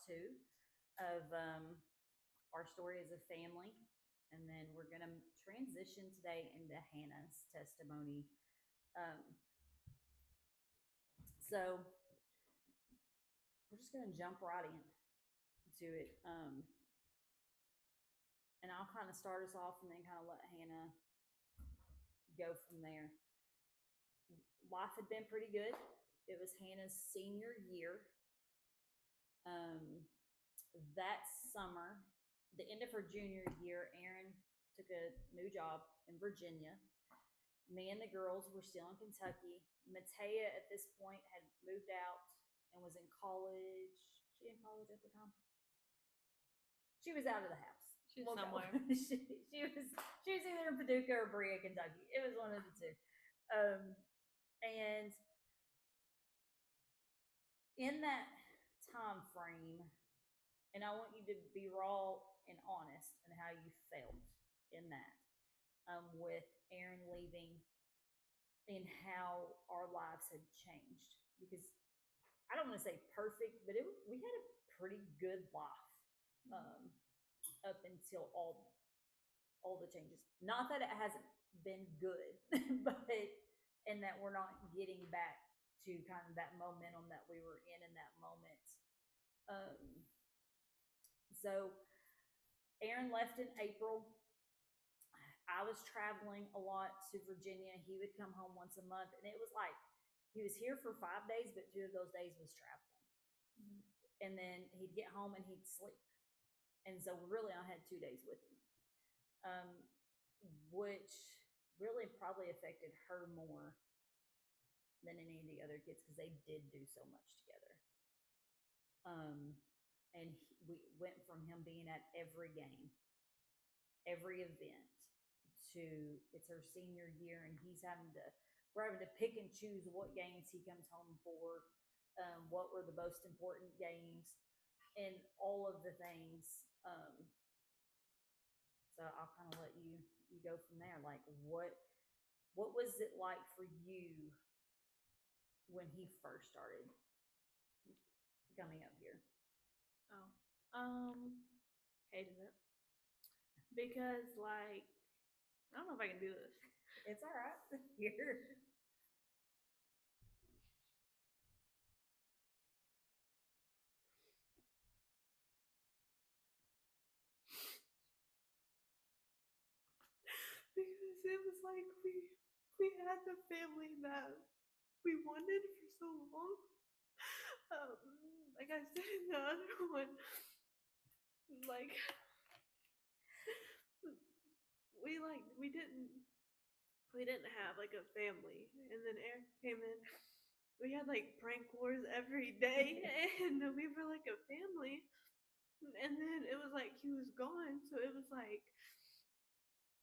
2 of our story as a family. And then we're going to transition today into Hannah's testimony. Um, so we're just going to jump right into it. And I'll kind of start us off and then kind of let Hannah go from there. Life had been pretty good. It was Hannah's senior year. That summer, the end of her junior year, Erin took a new job in Virginia. Me and the girls were still in Kentucky. Matea at this point had moved out and was in college. Was she in college at the time? She was out of the house. She was somewhere. she was either in Paducah or Berea, Kentucky. It was one of the two. And in that time frame, and I want you to be raw and honest in how you felt in that, with Erin leaving and how our lives had changed. Because I don't want to say perfect, but we had a pretty good life up until all the changes. Not that it hasn't been good, but and that we're not getting back to kind of that momentum that we were in that moment. So Erin left in April. I was traveling a lot to Virginia. He would come home once a month, and it was like he was here for 5 days, but 2 of those days was traveling. Mm-hmm. And then he'd get home and he'd sleep. And so really I had 2 days with him, which really probably affected her more than any of the other kids because they did do so much together. And we went from him being at every game, every event, to it's her senior year, and we're having to pick and choose what games he comes home for, what were the most important games, and all of the things. So I'll kind of let you go from there. Like, what was it like for you when he first started coming up here? Hated it. Because, like, I don't know if I can do this. It's all right. Here. Because it was like we had the family that we wanted for so long. Like I said in the other one, like we didn't have like a family, and then Eric came in. We had like prank wars every day, and we were like a family. And then it was like he was gone, so it was like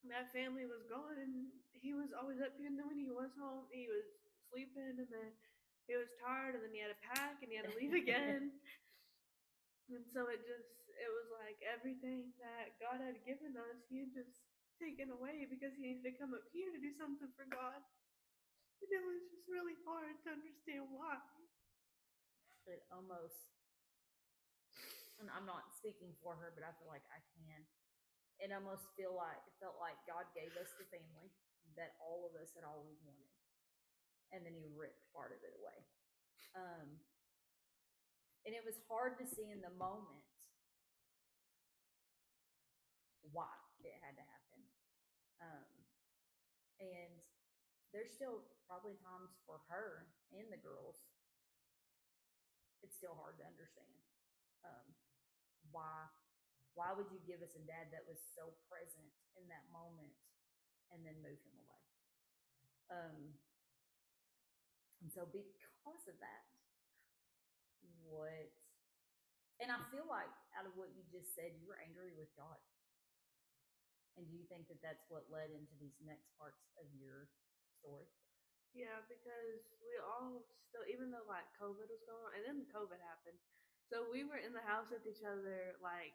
that family was gone, and he was always up here. And then when he was home, he was sleeping, and then he was tired, and then he had to pack, and he had to leave again. And so it was like everything that God had given us, he had just taken away because he needed to come up here to do something for God. And it was just really hard to understand why. It almost, and I'm not speaking for her, but I feel like I can. It felt like God gave us the family that all of us had always wanted, and then he ripped part of it away. And it was hard to see in the moment why it had to happen. And there's still probably times for her and the girls, it's still hard to understand. Why would you give us a dad that was so present in that moment and then move him away? And so because of that, and I feel like out of what you just said, you were angry with God. And do you think that that's what led into these next parts of your story? Yeah, because we all still, even though like COVID was going on, and then COVID happened, so we were in the house with each other like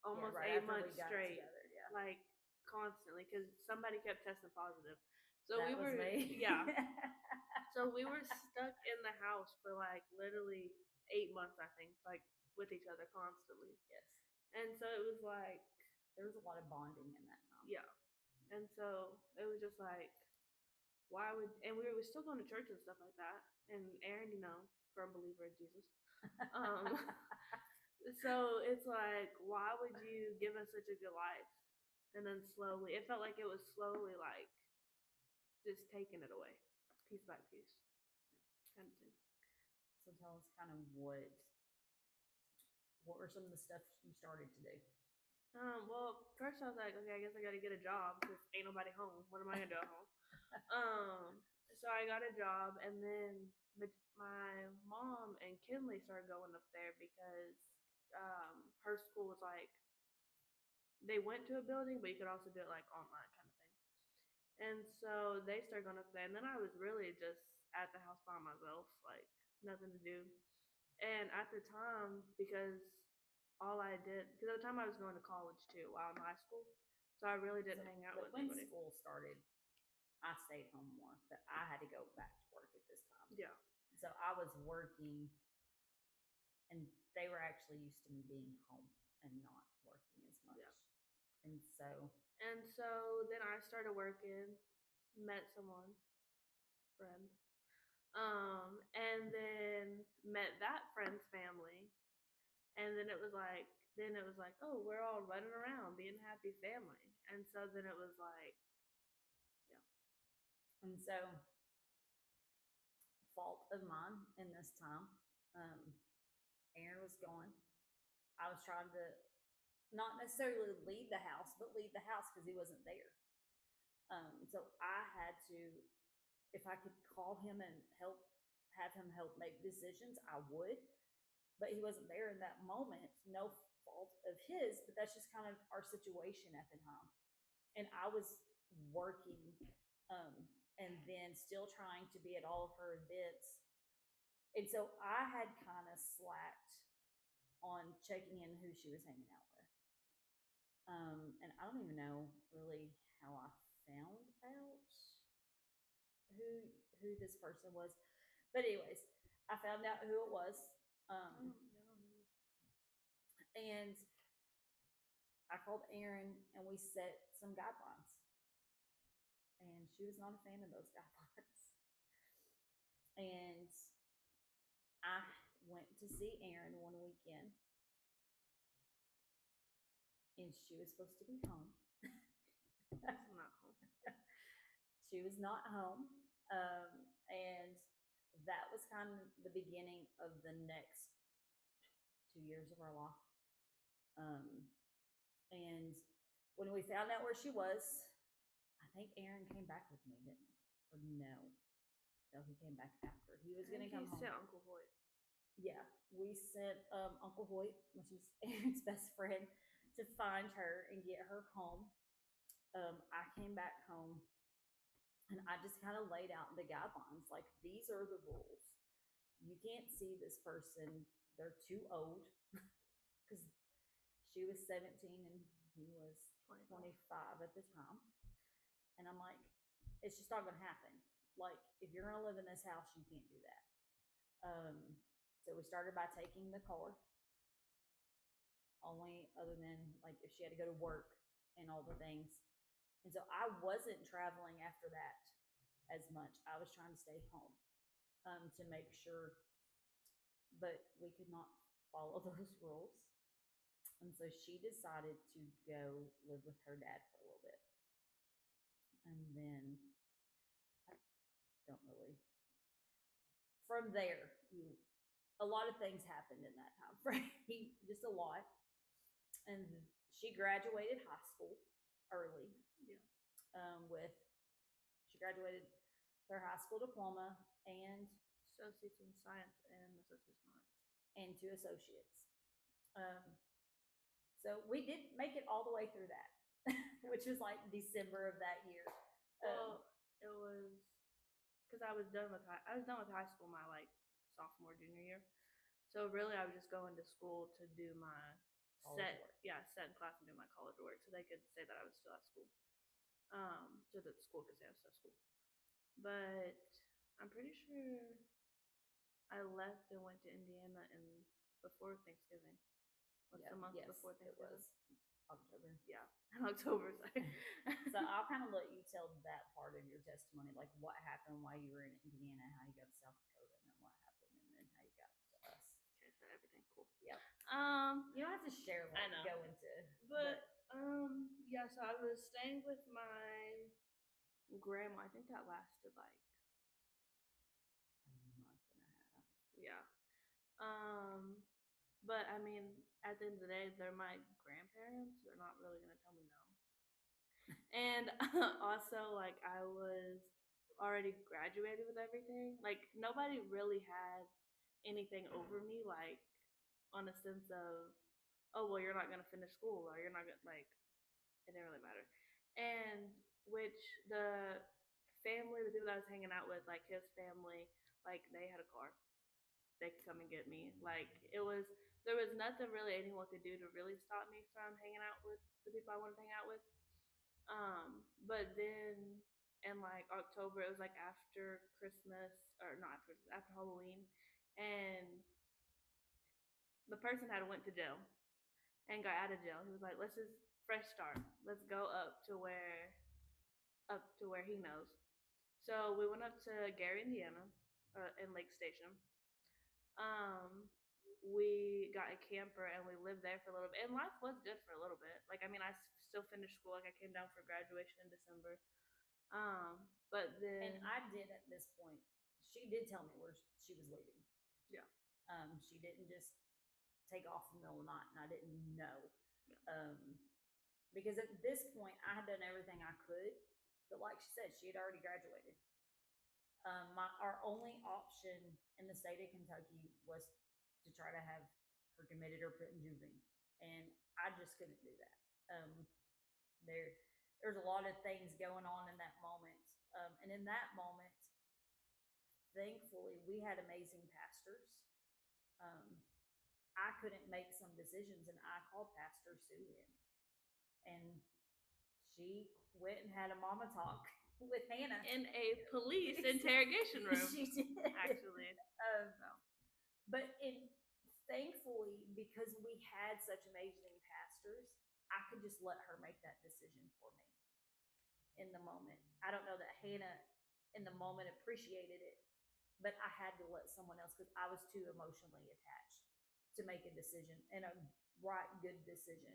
almost right 8 months straight, together, like constantly, because somebody kept testing positive. So that we were, me. Yeah. So we were stuck in the house for like literally 8 months, I think. Like with each other constantly. Yes. And so it was like, there was a lot of bonding in that time. Yeah. And so it was just like, why would, and we were still going to church and stuff like that. And Aaron, firm believer in Jesus. So it's like, why would you give us such a good life? And then slowly, it felt like it was slowly like just taking it away, piece by piece, kind of thing. So tell us kind of what were some of the stuff you started to do? Well, first I was like, okay, I guess I got to get a job because ain't nobody home. What am I gonna do at home? So I got a job, and then my mom and Kinley started going up there because her school was like, they went to a building, but you could also do it like online kind of thing. And so they started going up there, and then I was really just at the house by myself, like nothing to do. And at the time, because all I did, because at the time I was going to college too while in high school, so I really didn't hang out with when anybody. School started, I stayed home more, but I had to go back to work at this time. Yeah. So I was working, and they were actually used to me being home and not working as much. Yeah. And so then I started working, met someone, friend, and then met that friend's family, and then it was like, oh, we're all running around being a happy family. And so then it was like, yeah. And so, fault of mine in this time, Aaron was gone. I was trying to not necessarily leave the house, but leave the house because he wasn't there. So I had to, if I could call him and have him help make decisions, I would. But he wasn't there in that moment. No fault of his, but that's just kind of our situation at the time. And I was working, and then still trying to be at all of her events. And so I had kind of slacked on checking in who she was hanging out with. And I don't even know really how I found out who this person was. But anyways, I found out who it was. And I called Aaron and we set some guidelines. And she was not a fan of those guidelines. And I went to see Aaron one weekend. And she was supposed to be home. That's not home. She was not home. And that was kind of the beginning of the next 2 years of our life. And when we found out where she was, I think Aaron came back with me, didn't he? Or no. No, he came back after. He was going to come home. He sent Uncle Hoyt. Yeah, we sent Uncle Hoyt, which is Aaron's best friend, to find her and get her home. I came back home and I just kind of laid out the guidelines. Like, these are the rules. You can't see this person. They're too old because she was 17 and he was 25 at the time. And I'm like, it's just not going to happen. Like, if you're going to live in this house, you can't do that. So we started by taking the car. Only other than like if she had to go to work and all the things. And so I wasn't traveling after that as much. I was trying to stay home to make sure, but we could not follow those rules. And so she decided to go live with her dad for a little bit. And then I don't really. From there, a lot of things happened in that time frame, just a lot. And she graduated high school early. Yeah. She graduated her high school diploma and associates in science and associates in arts. And 2 associates. So we did make it all the way through that, which was like December of that year. Well, it was because I was done with high school my like sophomore, junior year. So really, I was just going to school to do my set in class and do my college work, so they could say that I was still at school. So that the school could say I was still at school. But I'm pretty sure I left and went to Indiana in before Thanksgiving. What's Yeah, the month yes, before it Thanksgiving? was October. Yeah, in October. Sorry. So I'll kind of let you tell that part of your testimony, like what happened while you were in Indiana, how you got to South Dakota, and then what happened, and then how you got to us. Okay, so everything cool. Yep. Um, You don't have to share, I like, know. go into, But yeah. So I was staying with my grandma. I think that lasted like a month and a half. yeah. But I mean, at the end of the day, they're my grandparents. They're not really gonna tell me no. And also, like, I was already graduated with everything. Like, nobody really had anything over me, like, on a sense of, oh, well, you're not gonna finish school, or you're not gonna, like, it didn't really matter. And which the family, the people that I was hanging out with, like his family, like they had a car. They could come and get me. Like it was, there was nothing really anyone could do to really stop me from hanging out with the people I wanted to hang out with. But then in like October, it was like after Christmas, or not after Christmas, after Halloween, and the person had went to jail and got out of jail. He was like, let's just fresh start. Let's go up to where he knows. So we went up to Gary, Indiana, in Lake Station. Um, we got a camper and we lived there for a little bit. And life was good for a little bit. Like, I mean, I still finished school. Like, I came down for graduation in December. But then. And I did at this point. She did tell me where she was leaving. Yeah. She didn't just take off in the middle of the night, and I didn't know. Yeah. Because at this point, I had done everything I could, but like she said, she had already graduated. Our only option in the state of Kentucky was to try to have her committed or put in juvie, and I just couldn't do that. There's a lot of things going on in that moment, and in that moment, thankfully, we had amazing pastors. I couldn't make some decisions, and I called Pastor Sue in, and she went and had a mama talk with Hannah in a police interrogation room. She did, actually. No. But thankfully, because we had such amazing pastors, I could just let her make that decision for me in the moment. I don't know that Hannah in the moment appreciated it, but I had to let someone else because I was too emotionally attached to make a decision, and a right good decision.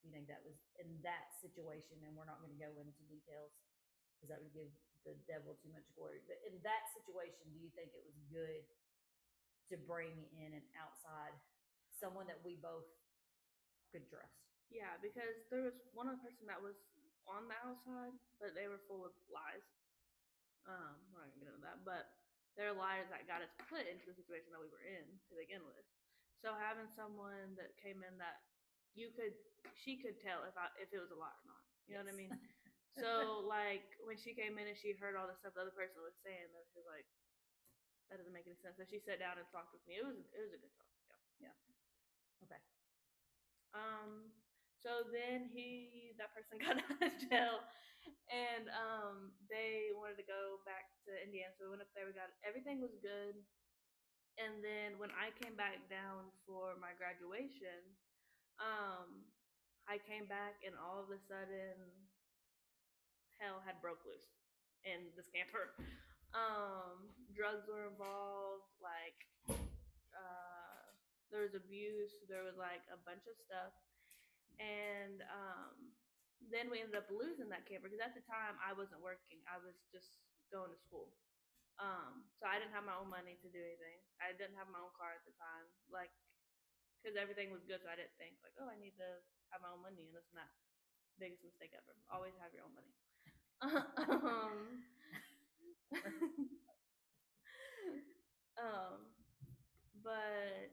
You think that was in that situation, and we're not going to go into details because that would give the devil too much glory. But in that situation, do you think it was good to bring in an outside, someone that we both could trust? Yeah, because there was one other person that was on the outside, but they were full of lies. We're not gonna get into that, but they're lies that got us put into the situation that we were in to begin with. So having someone that came in that she could tell if it was a lie or not. You know what I mean? So like when she came in and she heard all the stuff the other person was saying, that she was like, that doesn't make any sense. So she sat down and talked with me. It was a good talk. Yeah. Okay. So then that person got out of jail, and they wanted to go back to Indiana. So we went up there. Everything was good. And then when I came back down for my graduation, I came back and all of a sudden hell had broke loose in this camper. Drugs were involved, like there was abuse, there was like a bunch of stuff. And then we ended up losing that camper because at the time I wasn't working. I was just going to school. So I didn't have my own money to do anything. I didn't have my own car at the time, like, because everything was good. So I didn't think like, oh, I need to have my own money, and it's not biggest mistake ever. Always have your own money. But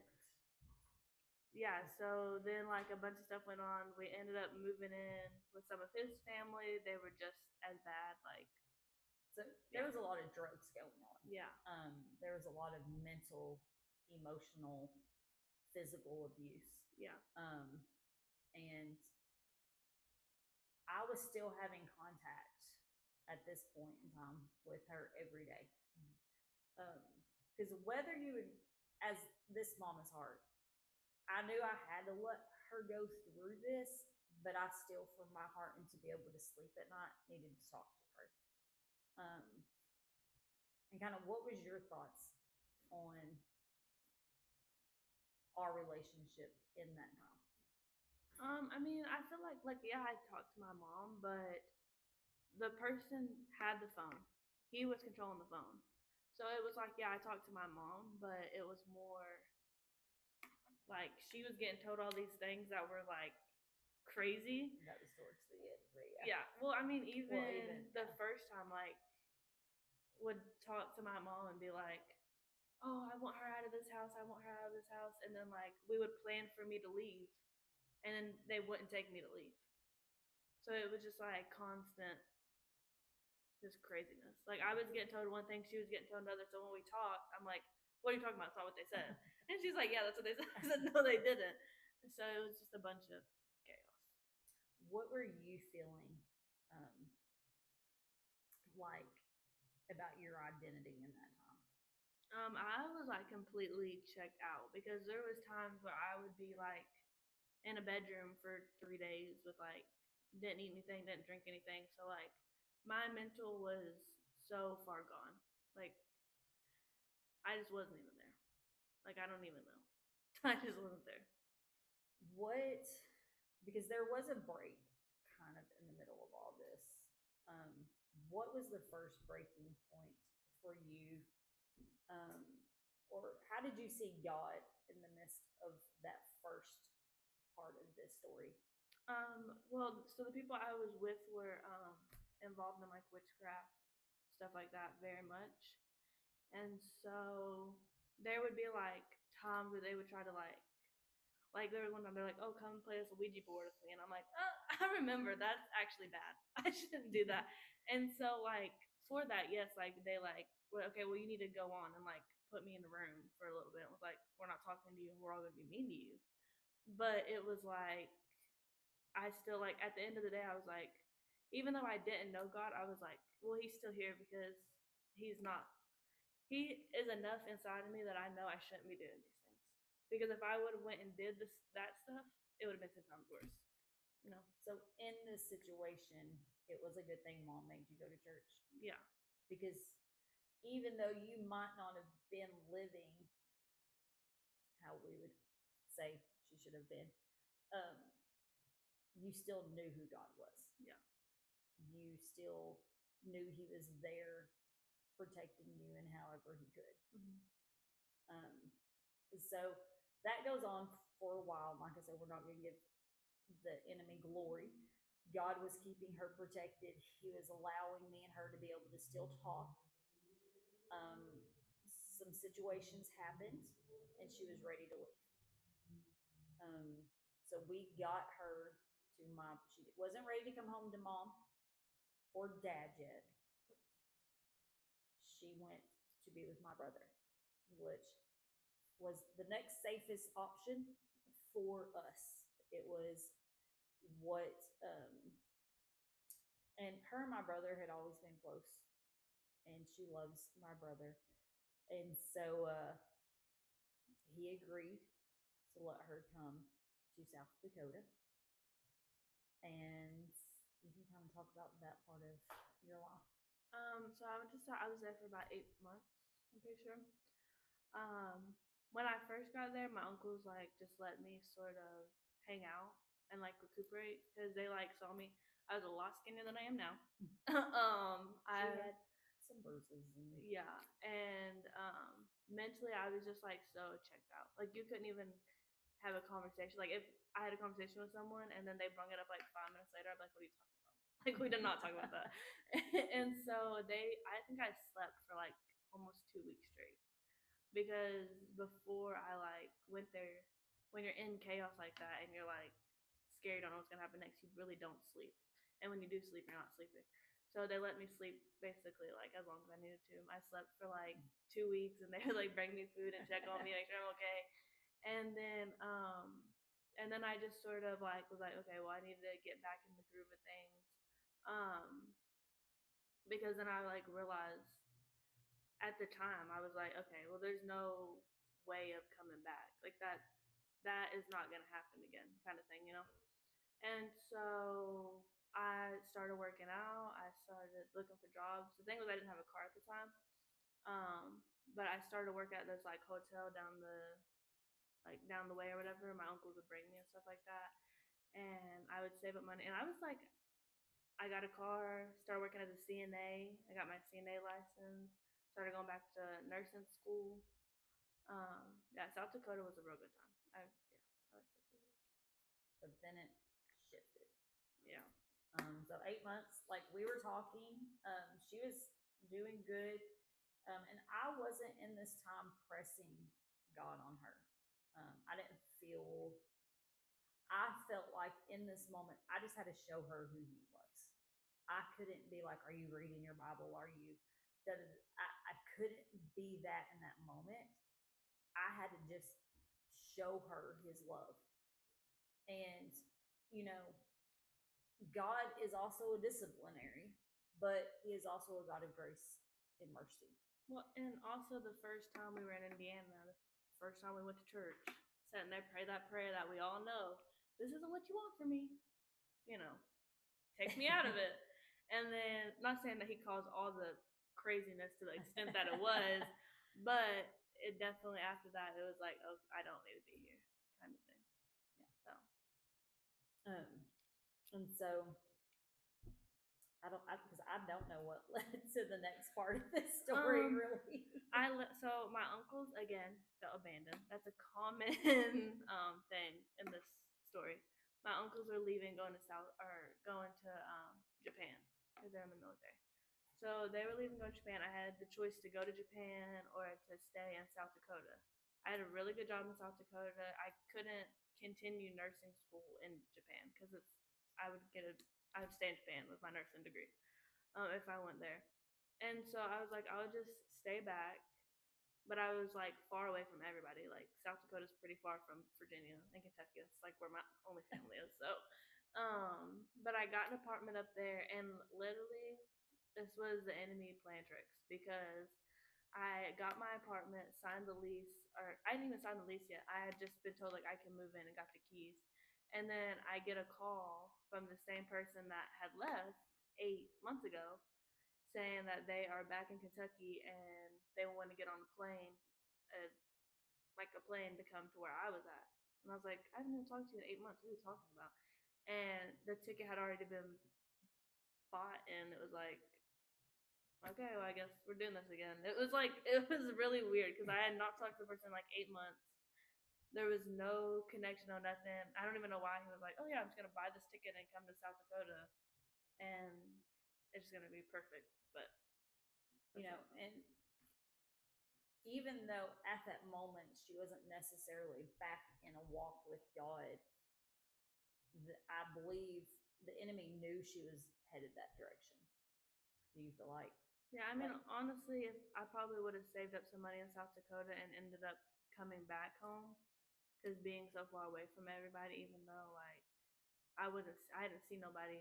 yeah, so then like a bunch of stuff went on. We ended up moving in with some of his family. They were just as bad, like. So there was a lot of drugs going on. Yeah. There was a lot of mental, emotional, physical abuse. Yeah. And I was still having contact at this point in time with her every day. Because whether you as this mom is hard. I knew I had to let her go through this, but I still, for my heart and to be able to sleep at night, needed to talk to her. Um, and kind of what was your thoughts on our relationship in that time? I mean, I feel like yeah, I talked to my mom, but the person had the phone. He was controlling the phone. So it was like, yeah, I talked to my mom, but it was more like she was getting told all these things that were like crazy. That was towards the end, but Yeah. Well, I mean, Well, even the first time, like, would talk to my mom and be like, "Oh, I want her out of this house. I want her out of this house," and then like we would plan for me to leave, and then they wouldn't take me to leave. So it was just like constant, just craziness. Like I was getting told one thing, she was getting told another. So when we talked, I'm like, "What are you talking about? It's not what they said." And she's like, "Yeah, that's what they said." I said, "No, they didn't." So it was just a bunch of chaos. What were you feeling um, like about your identity in that time? I was like completely checked out because there was times where I would be like in a bedroom for 3 days with like didn't eat anything, didn't drink anything. So like my mental was so far gone. Like I just wasn't even there. Like I don't even know. I just wasn't there. What, because there was a break kind of in the middle of all this. Um, what was the first breaking point for you? Um, or how did you see God in the midst of that first part of this story? Well, so the people I was with were involved in like witchcraft, stuff like that, very much. And so there would be like times where they would try to like there was one time they're like, "Oh, come play this Ouija board with me," and I'm like, "Oh, I remember that's actually bad. I shouldn't do that." And so like for that, yes, like they like, well, okay, well you need to go on and like put me in the room for a little bit. It was like, we're not talking to you. We're all gonna be mean to you. But it was like I still like at the end of the day, I was like, even though I didn't know God, I was like, well, he's still here because he's not. He is enough inside of me that I know I shouldn't be doing these things. Because if I would have went and did that stuff, it would have been 10 times worse. You know. So in this situation, it was a good thing mom made you go to church. Yeah. Because even though you might not have been living how we would say she should have been, um, you still knew who God was. Yeah. You still knew he was there protecting you in however he could. Mm-hmm. So that goes on for a while. Like I said, we're not going to give the enemy glory. God was keeping her protected. He was allowing me and her to be able to still talk. Some situations happened, and she was ready to leave. So we got her to my. She wasn't ready to come home to mom or dad yet. She went to be with my brother, which was the next safest option for us. It was what, and her and my brother had always been close, and she loves my brother. And so he agreed to let her come to South Dakota. And you can kind of talk about that part of your life. So I was there for about 8 months, I'm pretty sure. When I first got there, my uncles like just let me sort of hang out and like recuperate because they like saw me. I was a lot skinnier than I am now. I had some bruises. Yeah, and mentally I was just like so checked out. Like you couldn't even have a conversation. Like if I had a conversation with someone and then they brought it up like 5 minutes later, I'd be like, "What are you talking about?" Like we did not talk about that. And so I think I slept for like almost 2 weeks straight because before I like went there, when you're in chaos like that and you're like scared, you don't know what's gonna happen next, you really don't sleep. And when you do sleep, you're not sleeping. So they let me sleep basically like as long as I needed to. I slept for like 2 weeks and they would like bring me food and check on me, make sure I'm okay. And then I just sort of like was like, okay, well I need to get back in the groove of things. Because then I like realized at the time I was like, okay, well there's no way of coming back. Like that is not gonna happen again, kind of thing, you know. And so I started working out. I started looking for jobs. The thing was, I didn't have a car at the time. But I started working at this like hotel down the way or whatever. My uncles would bring me and stuff like that, and I would save up money. And I was like, I got a car, started working as a CNA. I got my CNA license. Started going back to nursing school. Yeah, South Dakota was a real good time. I like South Dakota. But then it shifted. Yeah. So 8 months, like we were talking, she was doing good. And I wasn't in this time pressing God on her. I didn't feel, I felt like in this moment, I just had to show her who He was. I couldn't be like, are you reading your Bible? Are you, I couldn't be that in that moment. I had to just show her His love. And, you know, God is also a disciplinary, but He is also a God of grace and mercy. Well, and also the first time we were in Indiana, the first time we went to church, sitting there, pray that prayer that we all know. This isn't what you want for me. You know, take me out of it. And then, not saying that He caused all the craziness to the extent that it was, but it definitely after that, it was like, oh, I don't need to be here, kind of thing. Yeah. So. And so because I don't know what led to the next part of this story, really. So my uncles again felt abandoned. That's a common thing in this story. My uncles are leaving, going to Japan because they're in the military. So they were leaving, going to Japan. I had the choice to go to Japan or to stay in South Dakota. I had a really good job in South Dakota. I couldn't continue nursing school in Japan because I would stay in Japan with my nursing degree if I went there. And so I was like, I would just stay back. But I was like far away from everybody. Like South Dakota's pretty far from Virginia and Kentucky. It's like where my only family is. So, but I got an apartment up there, and literally, this was the enemy playing tricks because I got my apartment, signed the lease, or I didn't even sign the lease yet. I had just been told like I can move in and got the keys. And then I get a call from the same person that had left 8 months ago saying that they are back in Kentucky and they want to get on a plane, like a plane to come to where I was at. And I was like, I haven't even talked to you in 8 months. What are you talking about? And the ticket had already been bought, and it was like, okay, well, I guess we're doing this again. It was really weird because I had not talked to the person in like 8 months. There was no connection, no nothing. I don't even know why he was like, oh yeah, I'm just gonna buy this ticket and come to South Dakota, and it's gonna be perfect. But you know, and even though at that moment she wasn't necessarily back in a walk with God, I believe the enemy knew she was headed that direction. Do you feel like? Yeah, I mean, honestly, if I probably would have saved up some money in South Dakota and ended up coming back home, because being so far away from everybody, even though like I hadn't seen nobody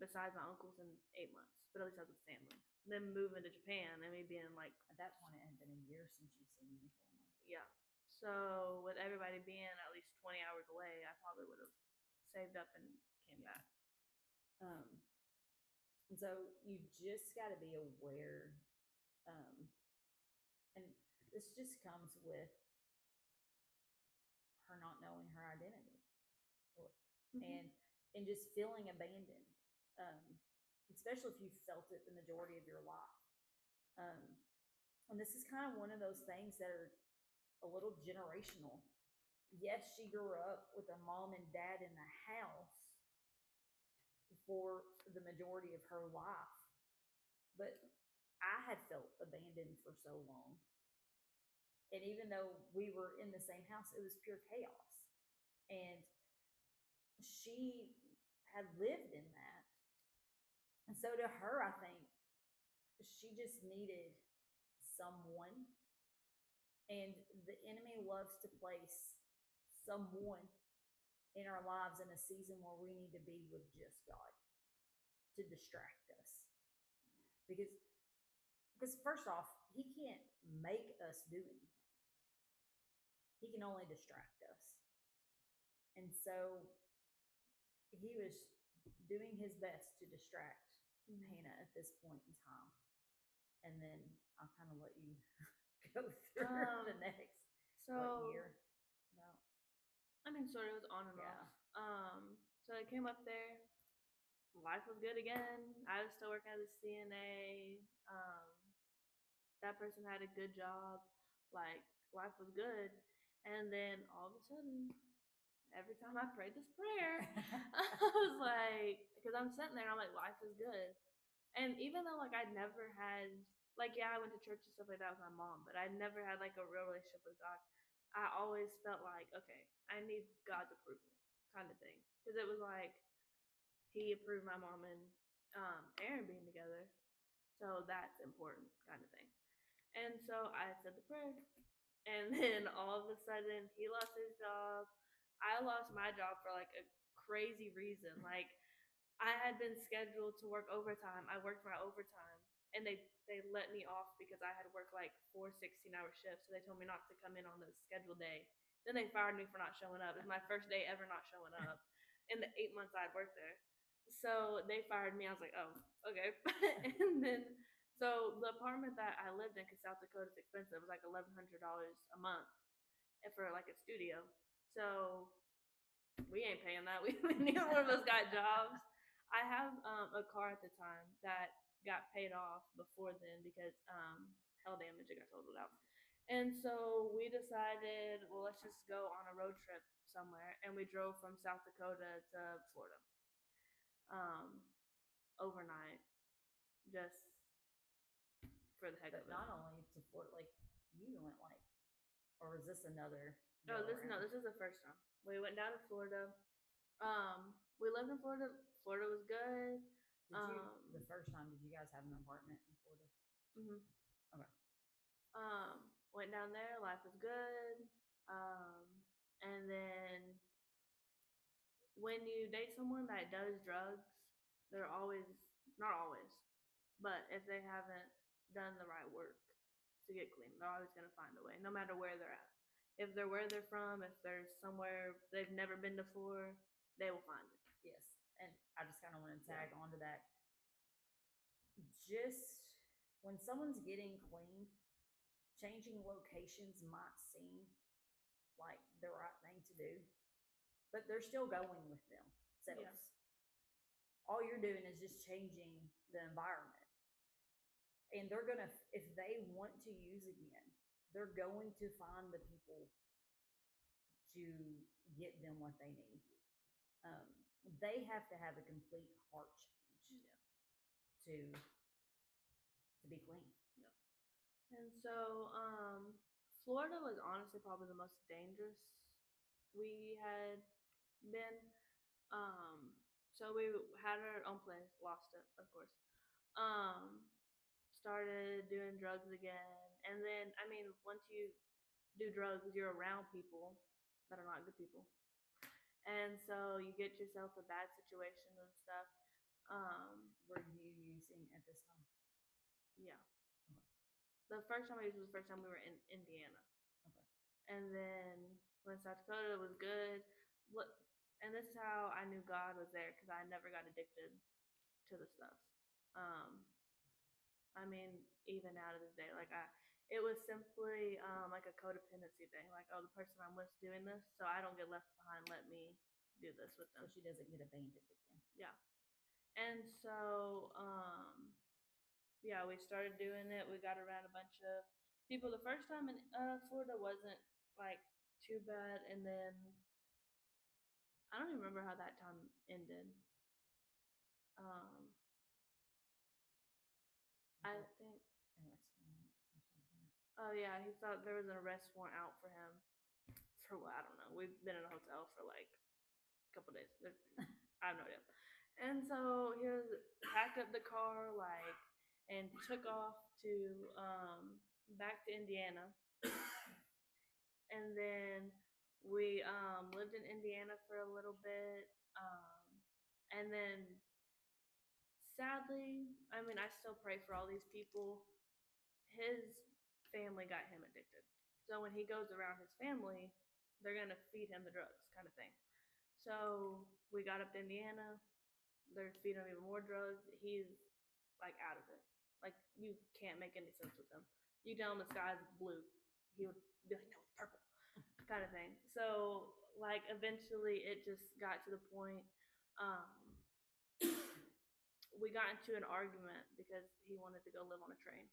besides my uncles in 8 months, but at least I was with family. Then moving to Japan and me being like, at that point it had been a year since you've seen your family. Yeah. So with everybody being at least 20 hours away, I probably would have saved up and came back. And so you just got to be aware, and this just comes with her not knowing her identity, and just feeling abandoned, especially if you felt it the majority of your life. And this is kind of one of those things that are a little generational. Yes, she grew up with a mom and dad in the house for the majority of her life, but I had felt abandoned for so long. And even though we were in the same house, it was pure chaos. And she had lived in that. And so to her, I think she just needed someone. And the enemy loves to place someone in our lives in a season where we need to be with just God to distract us. Because first off, He can't make us do anything. he can only distract us. And so he was doing his best to distract Hannah at this point in time. And then I'll kind of let you go through the next year. No. I mean, sort of, it was on and off. So I came up there. Life was good again. I was still working as a CNA. That person had a good job. Like, life was good. And then all of a sudden, every time I prayed this prayer, I was like, because I'm sitting there and I'm like, life is good. And even though, like, I'd never had, like, yeah, I went to church and stuff like that with my mom, but I never had, like, a real relationship with God. I always felt like, okay, I need God's approval kind of thing. Because it was like, he approved my mom and Aaron being together. So that's important kind of thing. And so I said the prayer. And then all of a sudden, he lost his job. I lost my job for like a crazy reason. Like, I had been scheduled to work overtime. I worked my overtime, and they let me off because I had worked like 4 16-hour shifts. So they told me not to come in on the scheduled day. Then they fired me for not showing up. It was my first day ever not showing up in the 8 months I'd worked there. So they fired me. I was like, oh, okay. And then, so the apartment that I lived in, because South Dakota is expensive, was like $1,100 a month for like a studio. So we ain't paying that. Neither one of us got jobs. I have a car at the time that got paid off before then because hail damage, it got totaled out. And so we decided, well, let's just go on a road trip somewhere. And we drove from South Dakota to Florida overnight, just for the heck of it. Not only to Florida, like you went like, or was this another? This is the first time. We went down to Florida. We lived in Florida. Florida was good. The first time, did you guys have an apartment in Florida? Mhm. Okay. Went down there. Life was good. And then when you date someone that does drugs, they're always, not always, but if they haven't done the right work to get clean, they're always going to find a way, no matter where they're at. If they're where they're from, if there's somewhere they've never been before, they will find it. Yes. And I just kind of want to tag onto that. Just when someone's getting clean, changing locations might seem like the right thing to do, but they're still going with themselves. Yeah. All you're doing is just changing the environment. And they're going to, if they want to use again, they're going to find the people to get them what they need. They have to have a complete heart change to be clean. Yeah. And so Florida was honestly probably the most dangerous we had been. So we had our own place, lost it, of course. Started doing drugs again. And then, I mean, once you do drugs, you're around people that are not good people. And so you get yourself in bad situations and stuff. Were you using at this time? Yeah. Okay. The first time I used was the first time we were in Indiana. Okay. And then when South Dakota was good, and this is how I knew God was there, because I never got addicted to the stuff. I mean, even now to this day, like it was simply like a codependency thing. Like, oh, the person I'm with is doing this, so I don't get left behind. Let me do this with them. So she doesn't get abandoned again. Yeah. And so, yeah, we started doing it. We got around a bunch of people. The first time in Florida wasn't like too bad, and then I don't even remember how that time ended. I think. Oh yeah, he thought there was an arrest warrant out for him. For what? I don't know. We've been in a hotel for like a couple days. I have no idea. And so he packed up the car and took off to back to Indiana. And then we lived in Indiana for a little bit. And then sadly, I mean, I still pray for all these people. His family got him addicted. So when he goes around his family, they're gonna feed him the drugs, kind of thing. So we got up to Indiana. They're feeding him even more drugs. He's like out of it. Like you can't make any sense with him. You tell him the sky's blue, he would be like, no, it's purple, kind of thing. So like eventually, it just got to the point. Um, we got into an argument because he wanted to go live on a train.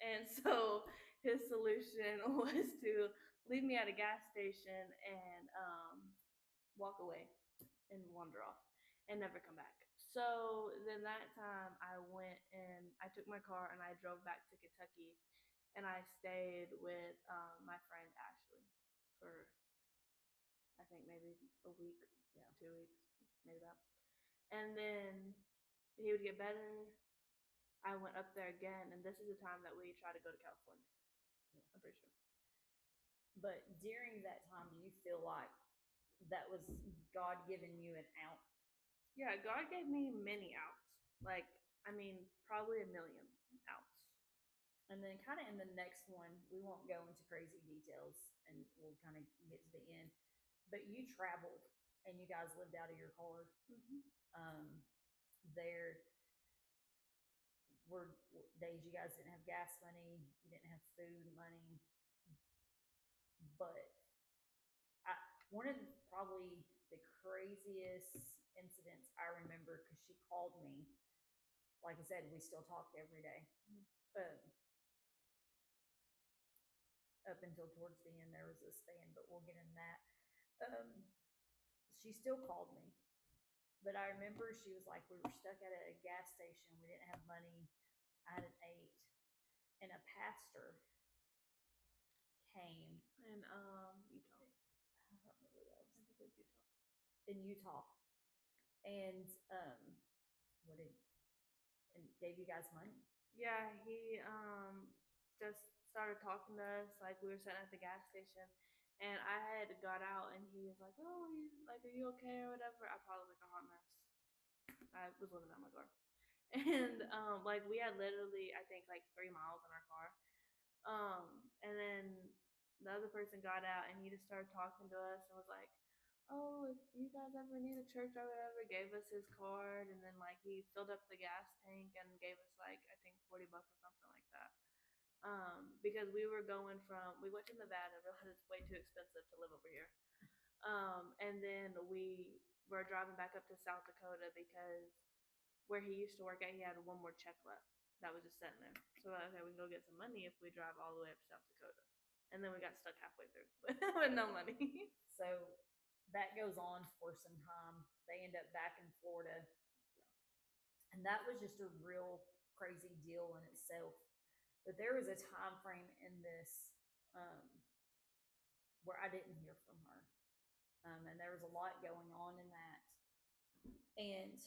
And so his solution was to leave me at a gas station and walk away and wander off and never come back. So then that time I went and I took my car and I drove back to Kentucky and I stayed with my friend Ashley for I think maybe a week, yeah, 2 weeks, maybe that. And then he would get better. I went up there again, and this is the time that we try to go to California. Yeah, I'm pretty sure. But during that time, do you feel like that was God giving you an out? Yeah, God gave me many outs. Like, I mean, probably a million outs. And then, kind of in the next one, we won't go into crazy details and we'll kind of get to the end. But you traveled and you guys lived out of your car. There were days you guys didn't have gas money, you didn't have food money. But one of probably the craziest incidents I remember, because she called me. Like I said, we still talk every day. Up until towards the end, there was a span, but we'll get in that. She still called me, but I remember she was like, we were stuck at a gas station, we didn't have money, I hadn't ate, and a pastor came in Utah. I don't remember where that was. I think it was Utah. In Utah, and what did and gave you guys money? Yeah, he just started talking to us like we were sitting at the gas station, and I had got out, and he was like, "Oh, are you okay or whatever?" I probably like a hot mess. I was living out my car, and like we had literally, I think, like 3 miles in our car, and then the other person got out, and he just started talking to us and was like, "Oh, if you guys ever need a church or whatever," gave us his card, and then like he filled up the gas tank and gave us like I think $40 or something like that. Because we were going from we went to Nevada, realized it's way too expensive to live over here. And then we were driving back up to South Dakota because where he used to work at, he had one more check left that was just sitting there. So okay, we can go get some money if we drive all the way up to South Dakota. And then we got stuck halfway through with no money. So that goes on for some time. They end up back in Florida. And that was just a real crazy deal in itself. But there was a time frame in this where I didn't hear from her. And there was a lot going on in that. And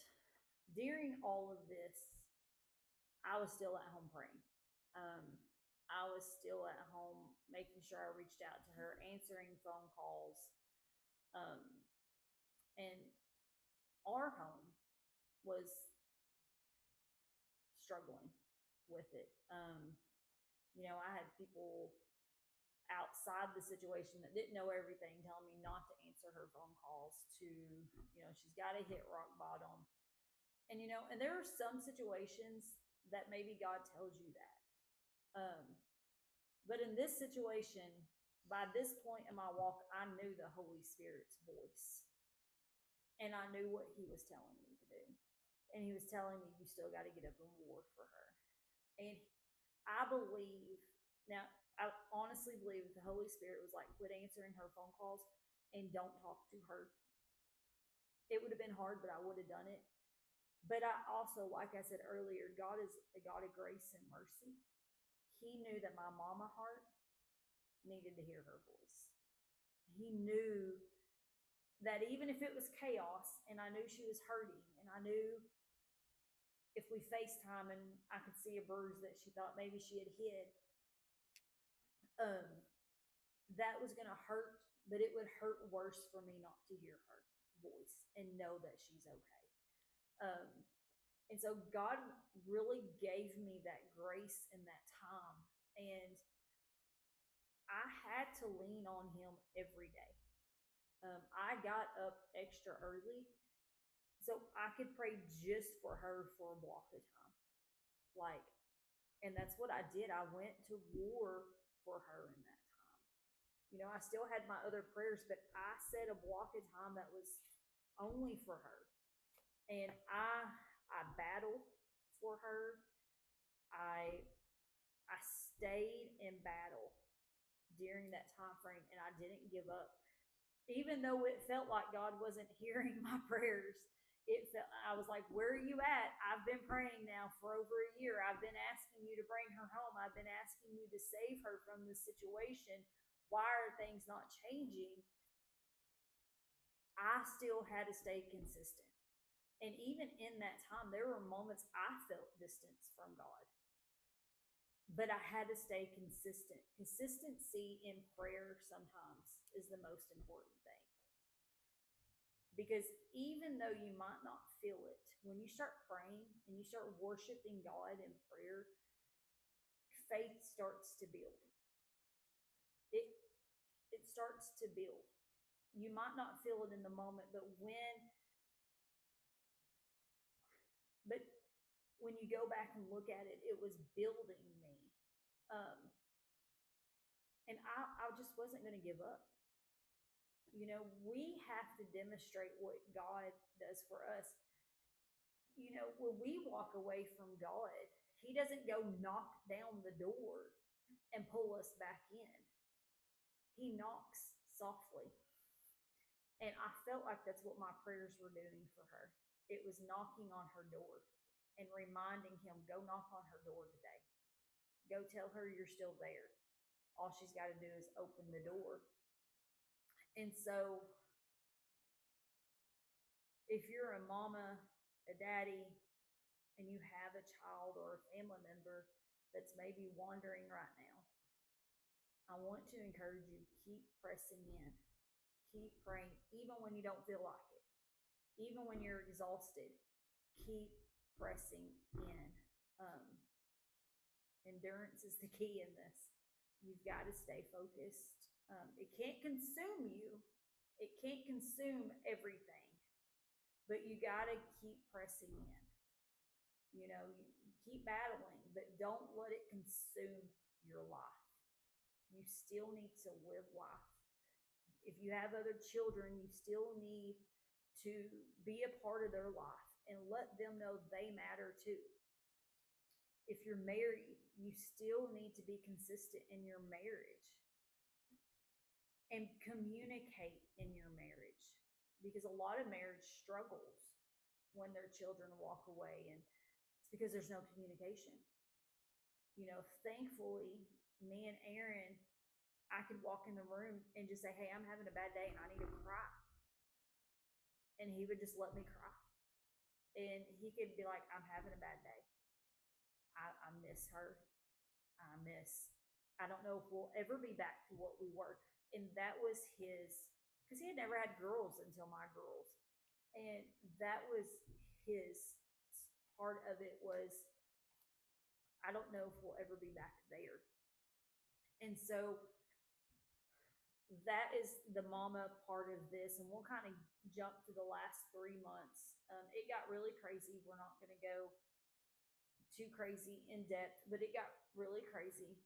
during all of this, I was still at home praying. I was still at home making sure I reached out to her, answering phone calls. And our home was struggling with it. I had people outside the situation that didn't know everything telling me not to answer her phone calls, to she's got to hit rock bottom. And and there are some situations that maybe God tells you that, but in this situation, by this point in my walk, I knew the Holy Spirit's voice, and I knew what he was telling me to do. And he was telling me, you still got to get up and war for her. And I believe, now, I honestly believe the Holy Spirit was like, quit answering her phone calls and don't talk to her. It would have been hard, but I would have done it. But I also, like I said earlier, God is a God of grace and mercy. He knew that my mama heart needed to hear her voice. He knew that even if it was chaos and I knew she was hurting, and I knew if we FaceTime and I could see a bruise that she thought maybe she had hid, that was going to hurt, but it would hurt worse for me not to hear her voice and know that she's okay. And so God really gave me that grace in that time. And I had to lean on him every day. I got up extra early so I could pray just for her for a block of time. Like, and that's what I did. I went to war for her in that time. I still had my other prayers, but I set a block of time that was only for her. And I battled for her. I I stayed in battle during that time frame and I didn't give up. Even though it felt like God wasn't hearing my prayers, I was like, "Where are you at? I've been praying now for over a year. I've been asking you to bring her home. I've been asking you to save her from this situation. Why are things not changing?" I still had to stay consistent. And even in that time, there were moments I felt distance from God, but I had to stay consistent. Consistency in prayer sometimes is the most important thing. Because even though you might not feel it, when you start praying and you start worshiping God in prayer, faith starts to build. It it starts to build. You might not feel it in the moment, but when you go back and look at it, it was building me. Um, and I just wasn't going to give up. We have to demonstrate what God does for us. When we walk away from God, He doesn't go knock down the door and pull us back in. He knocks softly. And I felt like that's what my prayers were doing for her. It was knocking on her door and reminding Him, go knock on her door today. Go tell her you're still there. All she's got to do is open the door. And so, if you're a mama, a daddy, and you have a child or a family member that's maybe wandering right now, I want to encourage you, keep pressing in. Keep praying, even when you don't feel like it. Even when you're exhausted, keep pressing in. Um, Endurance is the key in this. You've got to stay focused. It can't consume you. It can't consume everything, but you got to keep pressing in. You keep battling, but don't let it consume your life. You still need to live life. If you have other children, you still need to be a part of their life and let them know they matter too. If you're married, you still need to be consistent in your marriage and communicate in your marriage, because a lot of marriage struggles when their children walk away, and it's because there's no communication. Thankfully, me and Aaron, I could walk in the room and just say, "Hey, I'm having a bad day and I need to cry." And he would just let me cry. And he could be like, "I'm having a bad day. I miss her. I don't know if we'll ever be back to what we were." And that was because he had never had girls until my girls. And that was his part of it was, I don't know if we'll ever be back there. And so that is the mama part of this. And we'll kind of jump to the last 3 months. It got really crazy. We're not going to go too crazy in depth, but it got really crazy.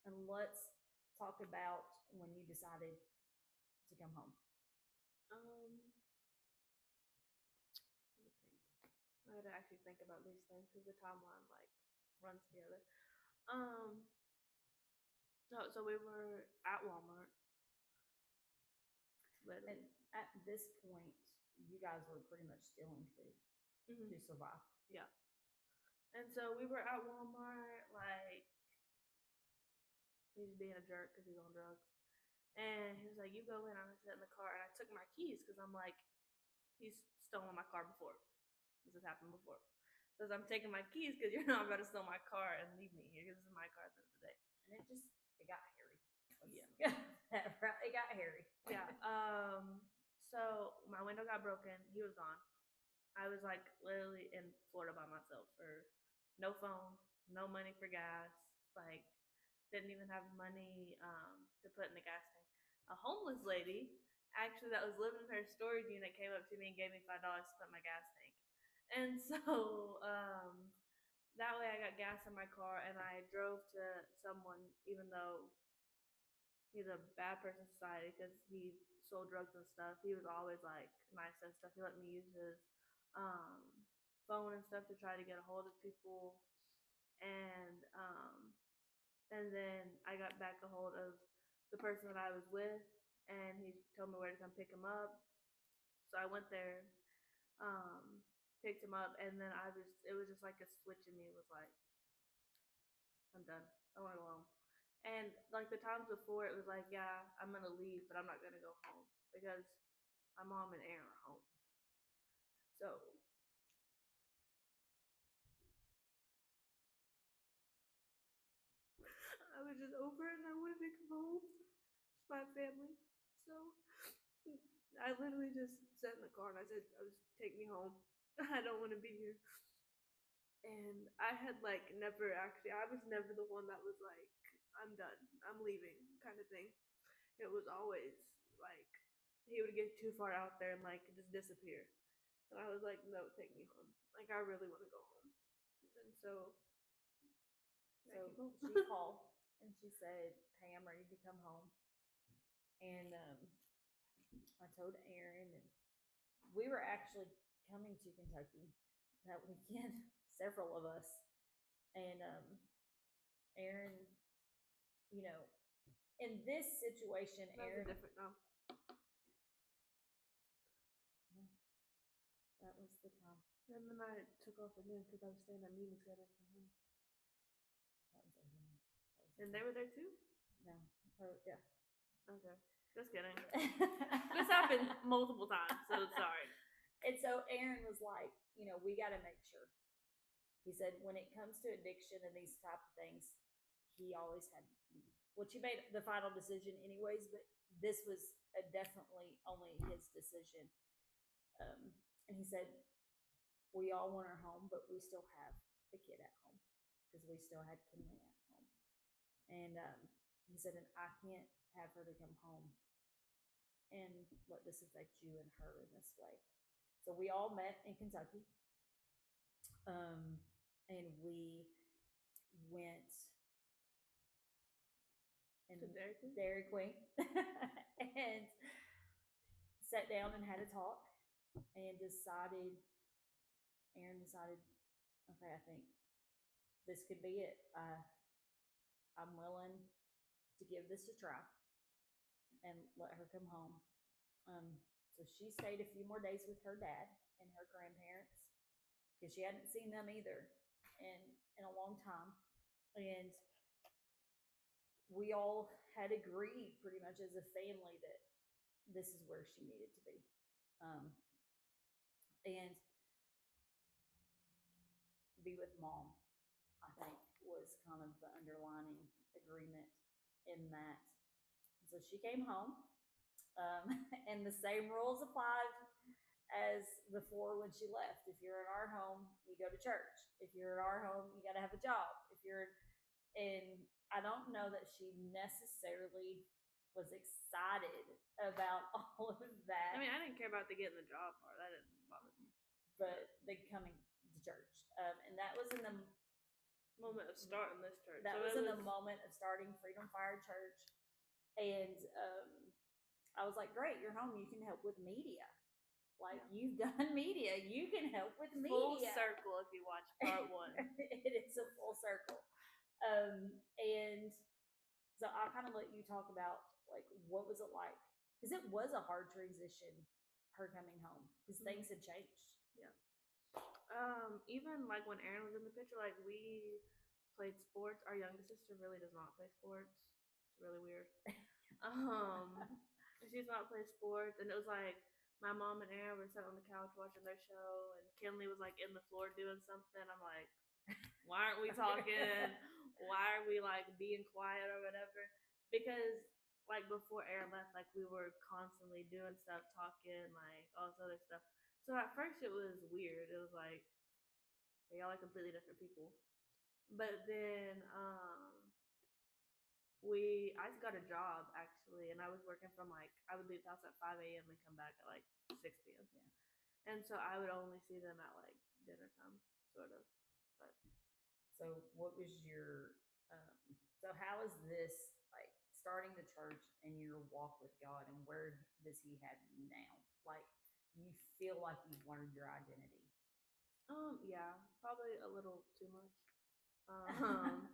And let's talk about when you decided to come home. I had to actually think about these things because the timeline runs together. No, so we were at Walmart. And at this point, you guys were pretty much stealing food to survive. Yeah. And so we were at Walmart, he's being a jerk because he's on drugs. And he was like, "You go in, I'm going to sit in the car." And I took my keys because I'm like, he's stolen my car before. This has happened before. So I'm taking my keys because you're not about to steal my car and leave me here because this is my car at the end of the day. And it got hairy. Yeah. It got hairy. Yeah. So my window got broken. He was gone. I was literally in Florida by myself for no phone, no money for gas. didn't even have money to put in the gas tank. A homeless lady actually that was living in her storage unit came up to me and gave me $5 to put in my gas tank. And so that way I got gas in my car and I drove to someone, even though he's a bad person in society because he sold drugs and stuff. He was always like nice and stuff. He let me use his um, phone and stuff to try to get a hold of people. And then I got back a hold of the person that I was with, and he told me where to come pick him up. So I went there, picked him up, and then it was just like a switch in me. It was like, I'm done. I want to go home. And like the times before, it was like, yeah, I'm gonna leave, but I'm not gonna go home because my mom and Aaron are home. So I was just over it, and I wanted to come home to my family. So I literally just sat in the car and I said, "Take me home. I don't want to be here." And I had like never actually, I was never the one that was like, "I'm done. I'm leaving," kind of thing. It was always like he would get too far out there and like just disappear. And I was like, "No, take me home. Like I really want to go home." And so she called and she said, "Hey, I'm ready to come home." And I told Aaron, and we were actually coming to Kentucky that weekend, several of us. And Aaron, you know, in this situation, Aaron. Different now. That was the time. And then I took off again because I was staying at meetings at it from home. That was everything. And they were there too? No. Oh, yeah. Okay. Just kidding. This happened multiple times, so sorry. And so Aaron was like, you know, we got to make sure. He said, when it comes to addiction and these type of things, he always had, well, she made the final decision anyways, but this was definitely only his decision. And he said, we all want her home, but we still have the kid at home because we still had Kinley at home. And he said, and I can't have her to come home and let this affect you and her in this way. So we all met in Kentucky. And we went to Dairy Queen and sat down and had a talk and Aaron decided, okay, I think this could be it. I'm willing to give this a try and let her come home. So she stayed a few more days with her dad and her grandparents because she hadn't seen them either in a long time. And we all had agreed pretty much as a family that this is where she needed to be. And be with mom, I think, was kind of the underlining agreement in that. So she came home, and the same rules applied as before when she left. If you're in our home, you go to church. If you're in our home, you got to have a job. And I don't know that she necessarily was excited about all of that. I mean, I didn't care about the getting the job part. That didn't bother me. But the coming to church. And that was in the moment of starting this church. That was in the moment of starting Freedom Fire Church. And I was like, great, you're home. You can help with media. Like, you've done media. You can help with media. Full circle if you watch part one. It is a full circle. And so I'll kind of let you talk about, like, what was it like? Because it was a hard transition, her coming home, because things had changed. Yeah. Even, like, when Aaron was in the picture, like, we played sports. Our youngest sister really does not play sports. It's really weird. She does not play sports, and it was, like, my mom and Aaron were sitting on the couch watching their show, and Kinley was, like, in the floor doing something. I'm like, why aren't we talking? Why are we, like, being quiet or whatever? Because, like, before Aaron left, like, we were constantly doing stuff, talking, like, all this other stuff. So at first it was weird. It was like, y'all are completely different people. But then I got a job actually, and I was working from like I would leave the house at 5 a.m. and come back at like 6 p.m. Yeah. And so I would only see them at like dinner time, sort of. But So what was your so how is this like starting the church and your walk with God, and where does he have you now? Like you feel like you've learned your identity. yeah, probably a little too much. Um,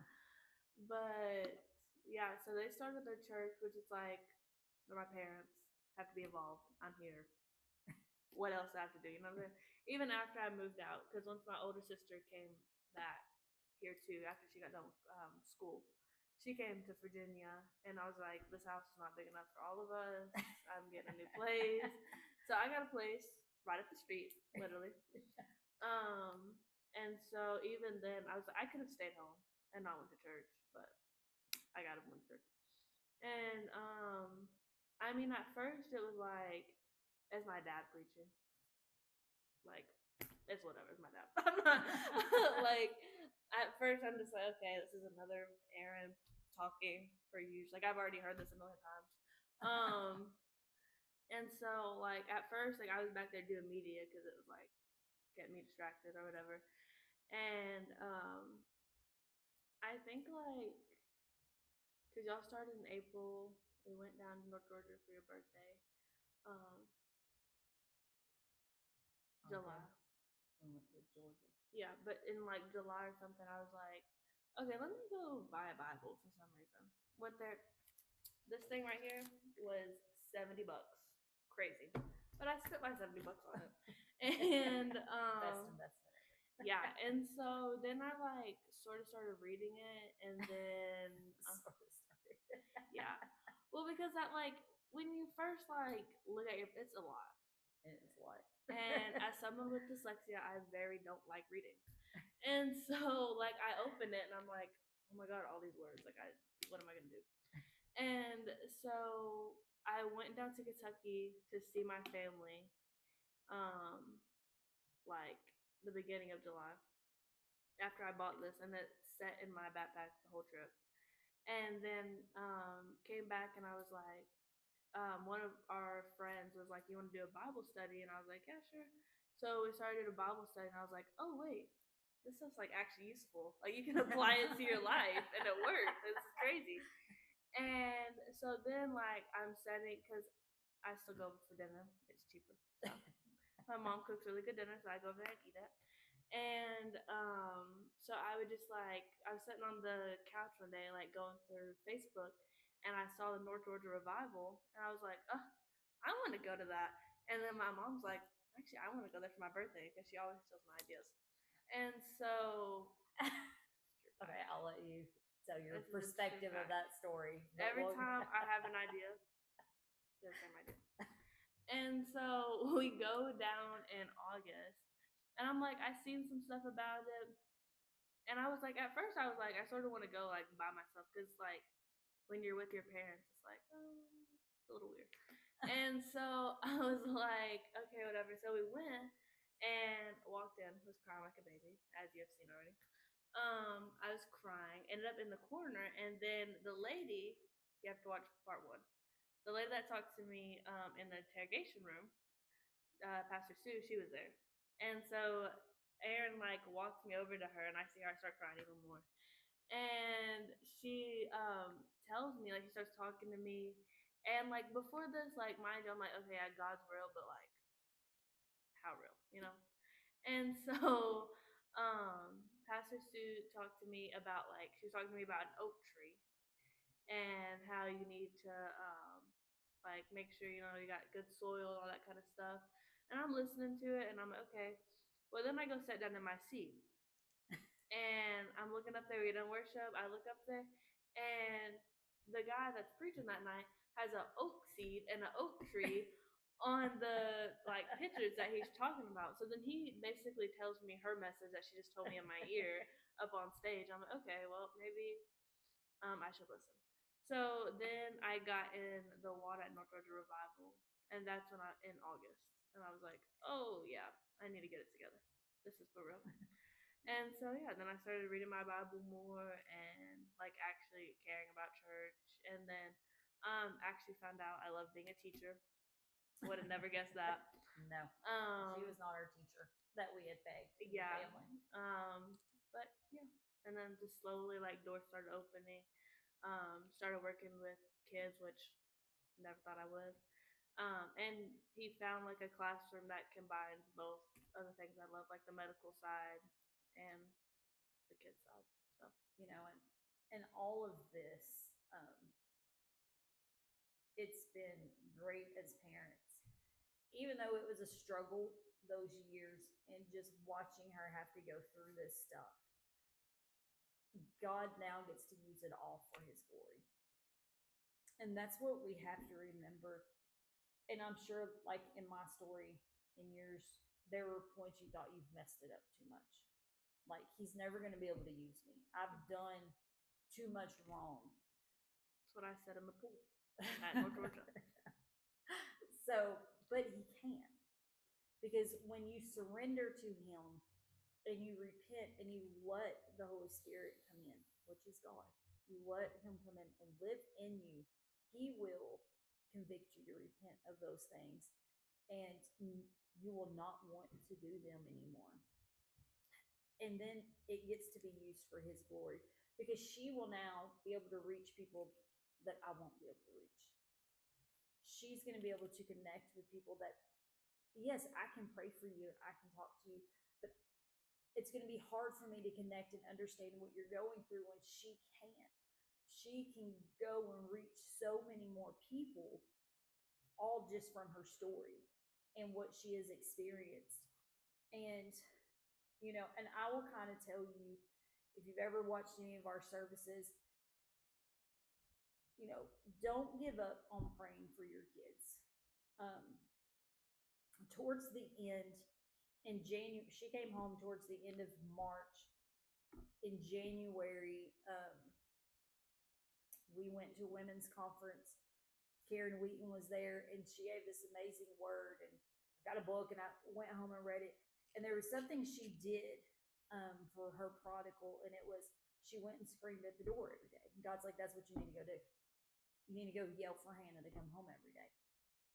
but yeah, so they started their church, which is like my parents have to be involved. I'm here. What else do I have to do? You know what I'm saying? Even after I moved out, because once my older sister came back here too, after she got done with school, she came to Virginia, and I was like, this house is not big enough for all of us. I'm getting a new place. So I got a place right up the street, literally. And so even then, I could have stayed home and not went to church, but I got to went to church. And I mean, at first it was like, is my dad preaching? Like, it's whatever. It's my dad. I'm not like. At first, I'm just like, okay, this is another Aaron talking for you. Like I've already heard this a million times. And so like at first, like I was back there doing media because it was like get me distracted or whatever. And I think like because y'all started in April, we went down to North Georgia for your birthday. Um, July. We went to Georgia. Yeah, but in like July or something, I was like, okay, let me go buy a Bible for some reason. Went there. This thing right here was $70. Crazy. But I spent my $70 on it. And Best investment ever. yeah, and so then I like sort of started reading it, and then yeah, well, because that like when you first like look at it's a lot. It is a lot. And as someone with dyslexia, I very don't like reading, and so like I opened it and I'm like, oh my god, all these words, like what am I gonna do? And so I went down to Kentucky to see my family, like the beginning of July after I bought this, and it sat in my backpack the whole trip. And then came back and I was like, one of our friends was like, you want to do a Bible study? And I was like, yeah, sure. So we started a Bible study, and I was like, oh wait, this stuff's like actually useful. Like you can apply it to your life, and it works. This is crazy. And so then like I'm setting, because I still go for dinner. It's cheaper. So my mom cooks really good dinner, so I go over there and eat it. And so I would just like I was sitting on the couch one day, like going through Facebook, and I saw the North Georgia revival, and I was like, oh, I want to go to that. And then my mom's like, actually, I want to go there for my birthday because she always steals my ideas. And so, okay, I'll let you tell your perspective of that story. Every time I have an idea, she has the same idea. And so we go down in August, and I'm like, I seen some stuff about it, and I was like, at first I was like, I sort of want to go like by myself, because like when you're with your parents, it's like, oh, it's a little weird. And so I was like, okay, whatever. So we went and walked in, was crying like a baby, as you have seen already. I was crying, ended up in the corner, and then the lady, you have to watch part one. The lady that talked to me in the interrogation room, Pastor Sue, she was there. And so Aaron like walks me over to her, and I see her, I start crying even more. And she tells me, like, she starts talking to me. And like before this, like mind you, I'm like, okay, yeah, God's real, but like how real, you know? And so Pastor Sue talked to me about like she was talking to me about an oak tree and how you need to like make sure you know you got good soil and all that kind of stuff. And I'm listening to it, and I'm like, okay. Well, then I go sit down in my seat, and I'm looking up there reading worship. I look up there, and the guy that's preaching that night has an oak seed and an oak tree on the like pictures that he's talking about. So then he basically tells me her message that she just told me in my ear up on stage. I'm like, okay, well maybe I should listen. So then I got in the Water at North Georgia Revival, and that's when in August, and I was like, oh yeah, I need to get it together. This is for real. And so yeah, then I started reading my Bible more and like actually caring about church. And then actually found out I love being a teacher. Would have never guessed that. No, she was not our teacher that we had begged in the Yeah. family. But yeah. And then just slowly like doors started opening. Started working with kids, which never thought I would. And he found like a classroom that combines both of the things I love, like the medical side and the kids side. So You know, and all of this, it's been great as parents, even though it was a struggle those years, and just watching her have to go through this stuff. God now gets to use it all for His glory, and that's what we have to remember. And I'm sure, like in my story, in yours, there were points you thought you've messed it up too much. Like, He's never going to be able to use me. I've done too much wrong. that's what I said in the pool at North Georgia. So, but He can. Because when you surrender to Him and you repent and you let the Holy Spirit come in, which is God, you let Him come in and live in you, He will convict you to repent of those things, and you will not want to do them anymore. And then it gets to be used for His glory, because she will now be able to reach people that I won't be able to reach. She's going to be able to connect with people that, yes, I can pray for you and I can talk to you, but it's going to be hard for me to connect and understand what you're going through when she can't. She can go and reach so many more people, all just from her story and what she has experienced. And, you know, and I will kind of tell you, if you've ever watched any of our services, you know, don't give up on praying for your kids. Um, Towards the end, in January, she came home towards the end of March. In January, we went to a women's conference. Karen Wheaton was there, and she gave this amazing word. And I got a book, and I went home and read it. And there was something she did for her prodigal, and it was she went and screamed at the door every day. And God's like, that's what you need to go do. You need to go yell for Hannah to come home every day.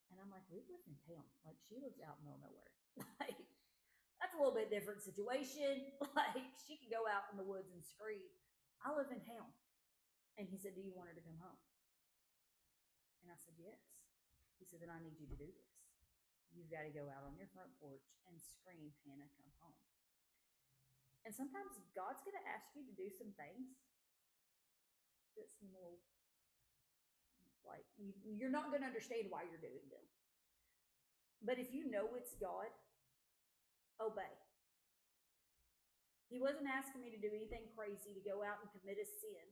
And I'm like, we live in town. Like, she lives out in the middle of nowhere. Like, that's a little bit different situation. Like, she can go out in the woods and scream. I live in town. And he said, do you want her to come home? And I said, yes. He said, then I need you to do this. You've got to go out on your front porch and scream, Hannah, come home. And sometimes God's going to ask you to do some things that seem a little like you're not going to understand why you're doing them. But if you know it's God, obey. He wasn't asking me to do anything crazy, to go out and commit a sin.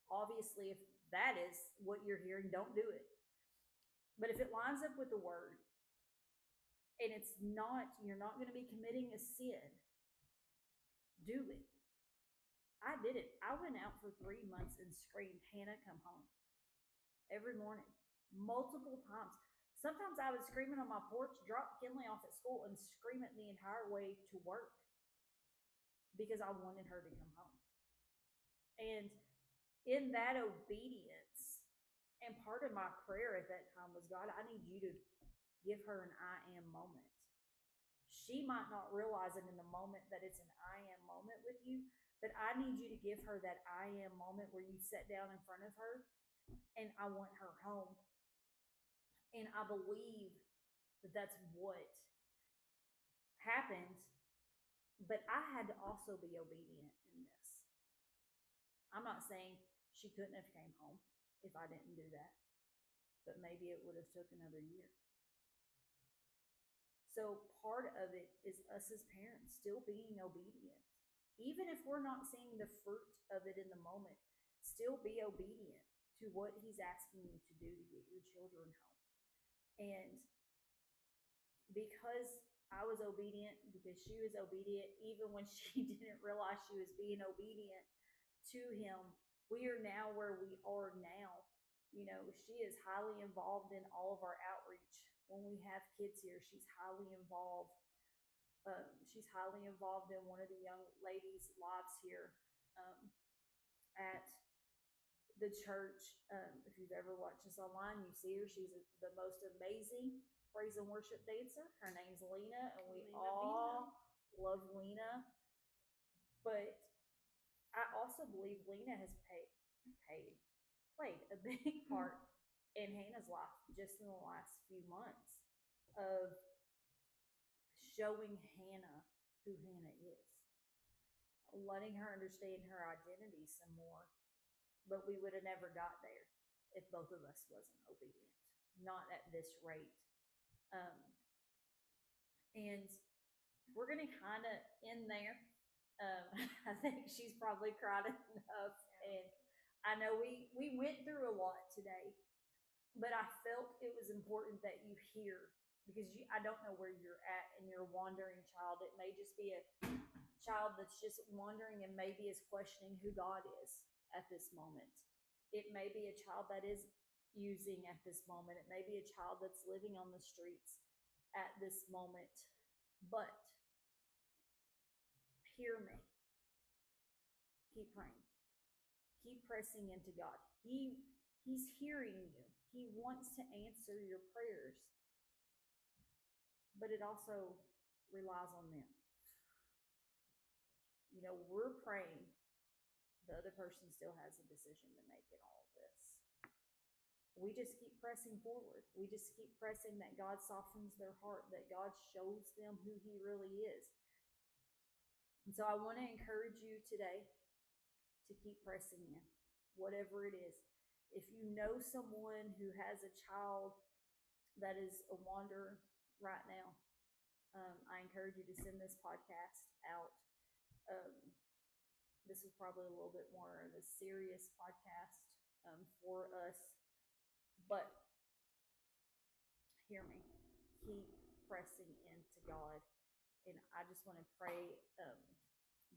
Obviously, if that is what you're hearing, don't do it. But if it lines up with the word, and it's not, you're not going to be committing a sin, do it. I did it. I went out for 3 months and screamed, Hannah, come home. Every morning, multiple times. Sometimes I was screaming on my porch, drop Kinley off at school, and scream it the entire way to work because I wanted her to come home. And in that obedience, and part of my prayer at that time was, God, I need you to give her an I am moment. She might not realize it in the moment that it's an I am moment with you, but I need you to give her that I am moment where you sit down in front of her and I want her home. And I believe that that's what happened, but I had to also be obedient in this. I'm not saying she couldn't have came home if I didn't do that, but maybe it would have took another year. So part of it is us as parents still being obedient. Even if we're not seeing the fruit of it in the moment, still be obedient to what He's asking you to do to get your children home. And because I was obedient, because she was obedient, even when she didn't realize she was being obedient to Him, we are now where we are now. You know, she is highly involved in all of our outreach. When we have kids here, she's highly involved She's highly involved in one of the young ladies' lives here at the church. If you've ever watched us online, you see her. She's the most amazing praise and worship dancer. Her name's Lena, and we Lena all love Lena. But I also believe Lena has played a big part in Hannah's life just in the last few months of showing Hannah who Hannah is, letting her understand her identity some more. But we would have never got there if both of us wasn't obedient, not at this rate. Um, and we're going to kind of end there. I think she's probably cried enough, and I know we went through a lot today, but I felt it was important that you hear, because I don't know where you're at in your wandering child. It may just be a child that's just wandering and maybe is questioning who God is at this moment. It may be a child that is using at this moment. It may be a child that's living on the streets at this moment. But hear me. Keep praying. Keep pressing into God. He's hearing you. He wants to answer your prayers. But it also relies on them. You know, we're praying. The other person still has a decision to make in all of this. We just keep pressing forward. We just keep pressing that God softens their heart, that God shows them who He really is. And so I want to encourage you today to keep pressing in, whatever it is. If you know someone who has a child that is a wanderer right now, I encourage you to send this podcast out. This was probably a little bit more of a serious podcast for us, but hear me. Keep pressing into God, and I just want to pray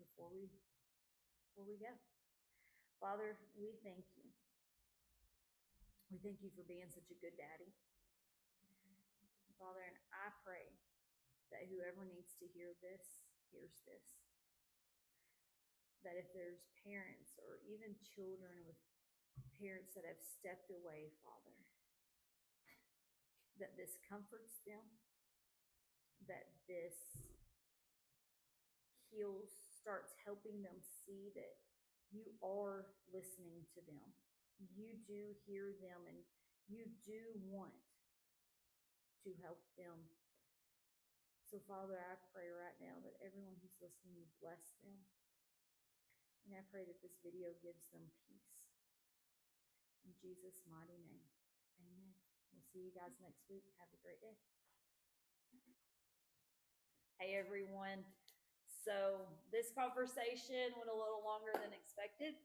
before we go. Father, we thank you. We thank you for being such a good daddy, Father, and I pray that whoever needs to hear this hears this. That if there's parents or even children with parents that have stepped away, Father, that this comforts them, that this starts helping them see that you are listening to them. You do hear them, and you do want to help them. So, Father, I pray right now that everyone who's listening would bless them. And I pray that this video gives them peace. In Jesus' mighty name, amen. We'll see you guys next week. Have a great day. Hey, everyone. So this conversation went a little longer than expected.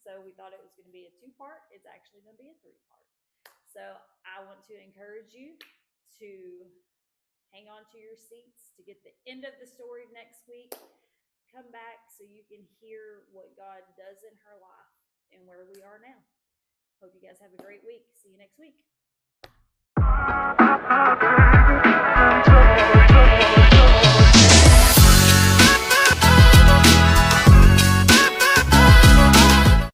So we thought it was going to be a 2-part. It's actually going to be a 3-part. So I want to encourage you to hang on to your seats to get the end of the story next week. Come back so you can hear what God does in her life and where we are now. Hope you guys have a great week. See you next week.